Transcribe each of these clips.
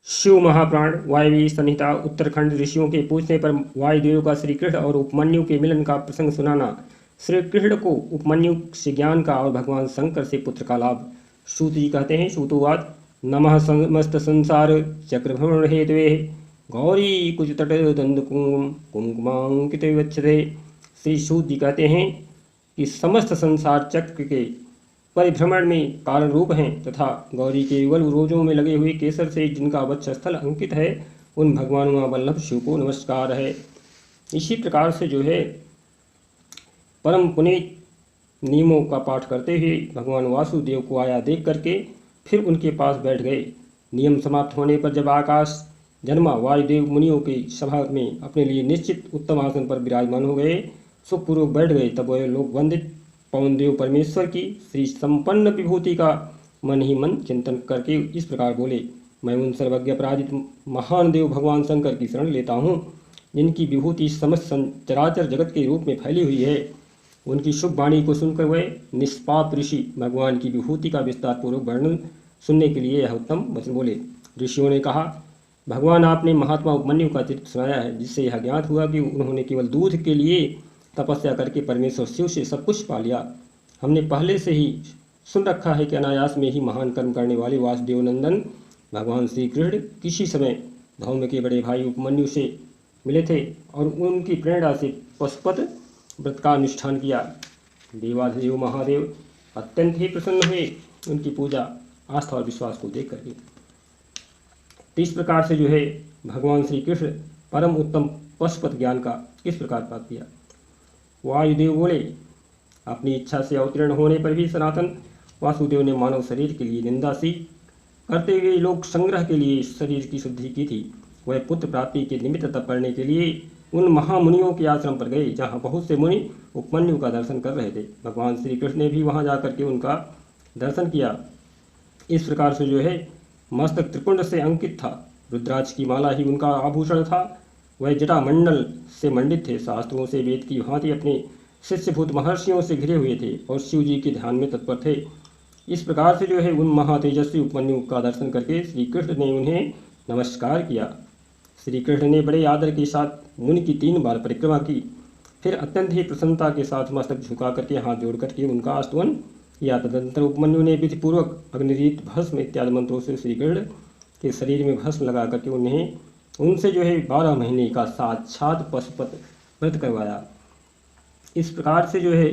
शिव महापुराण वायवी संहिता उत्तराखंड ऋषियों के पूछने पर वायुदेव का श्री कृष्ण और उपमन्यु के मिलन का प्रसंग सुनाना। श्री कृष्ण को उपमन्यु से ज्ञान का और भगवान शंकर से पुत्र का लाभ। सूत जी कहते हैं, सूतोवाद नमः समस्त संसार चक्रभ्रमण हेतवे गौरी कुछ तट दंड कुंकुमांकित वच्छते। श्री सूत जी कहते हैं कि समस्त संसार चक्र के परिभ्रमण में कारण रूप हैं तथा गौरी के युगल रोजों में लगे हुए केसर से जिनका वक्षस्थल अंकित है उन भगवान वल्लभ शिव को नमस्कार है। इसी प्रकार से जो है परम पुनीत नियमों का पाठ करते हुए भगवान वासुदेव को आया देख करके फिर उनके पास बैठ गए। नियम समाप्त होने पर जब आकाश जन्मा वायुदेव मुनियों की सभा में अपने लिए निश्चित उत्तम आसन पर विराजमान हो गए, सुखपूर्वक बैठ गए। तब वह लोग वंदित पवनदेव परमेश्वर की श्री संपन्न विभूति का मन ही मन चिंतन करके इस प्रकार बोले, मैं उन सर्वज्ञ अपराजित महान देव भगवान शंकर की शरण लेता हूँ जिनकी विभूति समस्त चराचर जगत के रूप में फैली हुई है। उनकी शुभ वाणी को सुनकर वे निष्पाप ऋषि भगवान की विभूति का विस्तार पूर्वक वर्णन सुनने के लिए यह उत्तम वचन बोले। ऋषियों ने कहा, भगवान आपने महात्मा उपमन्यु का चरित्र सुनाया है, जिससे यह ज्ञात हुआ कि उन्होंने केवल दूध के लिए तपस्या करके परमेश्वर शिव से सब कुछ पा लिया। हमने पहले से ही सुन रखा है कि अनायास में ही महान कर्म करने वाले वासुदेव नंदन भगवान श्री कृष्ण किसी समय धौम्य के बड़े भाई उपमन्यु से मिले थे और उनकी प्रेरणा से पशुपत व्रत का अनुष्ठान किया। देवाधिदेव महादेव अत्यंत ही प्रसन्न हुए उनकी पूजा आस्था और विश्वास को देख करके। तो इस प्रकार से जो है भगवान श्री कृष्ण परम उत्तम पशुपत ज्ञान का किस प्रकार प्राप्त किया। वायुदेव बोले, अपनी इच्छा से अवतीर्ण होने पर भी सनातन वासुदेव ने मानव शरीर के लिए निंदा सी करते हुए लोक संग्रह के लिए शरीर की शुद्धि की थी। वह पुत्र प्राप्ति के निमित्त तप करने के लिए उन महामुनियों के आश्रम पर गए जहाँ बहुत से मुनि उपमन्यु का दर्शन कर रहे थे। भगवान श्री कृष्ण ने भी वहाँ जाकर के उनका दर्शन किया। इस प्रकार से जो है मस्तक त्रिपुंड से अंकित था, रुद्राक्ष की माला ही उनका आभूषण था। वह जटा मंडल से मंडित थे, शास्त्रों से वेद की भांति अपने शिष्यभूत महर्षियों से घिरे हुए थे और शिव जी के ध्यान में तत्पर थे। इस प्रकार से जो है उन महातेजस्वी उपमन्यु का दर्शन करके श्री कृष्ण ने उन्हें नमस्कार किया। श्री कृष्ण ने बड़े आदर के साथ मुनि की 3 बार परिक्रमा की, फिर अत्यंत ही प्रसन्नता के साथ मस्तक झुका करके हाथ जोड़ करके उनका स्तवन किया। तदनंतर उपमन्यु ने विधिपूर्वक अग्निरीत भस्म इत्यादि मंत्रों से श्री कृष्ण के शरीर में भस्म लगा करके उनसे जो है 12 महीने का साक्षात पशुपत व्रत करवाया। इस प्रकार से जो है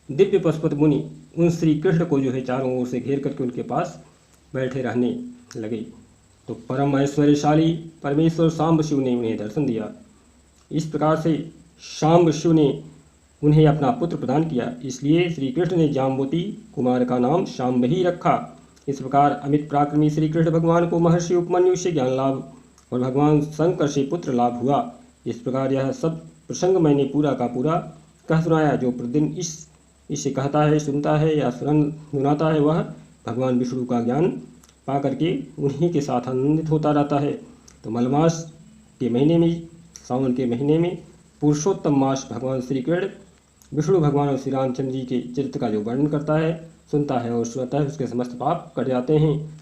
दिव्य पशुपत मुनि उन श्री कृष्ण को जो है चारों ओर से घेर करके उनके पास बैठे रहने लगे। तो परम ऐश्वर्यशाली परमेश्वर शाम्ब शिव ने उन्हें दर्शन दिया। इस प्रकार से शाम्ब शिव ने उन्हें अपना पुत्र प्रदान किया, इसलिए श्री कृष्ण ने जाम्बवती कुमार का नाम शाम्ब ही रखा। इस प्रकार अमित पराक्रमी श्री कृष्ण भगवान को महर्षि उपमन्यु से ज्ञान लाभ और भगवान शंकर से पुत्र लाभ हुआ। इस प्रकार यह सब प्रसंग मैंने पूरा का पूरा कह सुनाया। जो प्रतिदिन इसे कहता है, सुनता है या सुनाता है, वह भगवान विष्णु का ज्ञान पा करके उन्हीं के साथ आनंदित होता रहता है। तो मलमास के महीने में, सावन के महीने में पुरुषोत्तम मास भगवान श्री कृष्ण विष्णु भगवान और श्री रामचंद्र जी के चरित्र का जो वर्णन करता है, सुनता है और सुनाता है, उसके समस्त पाप कट जाते हैं।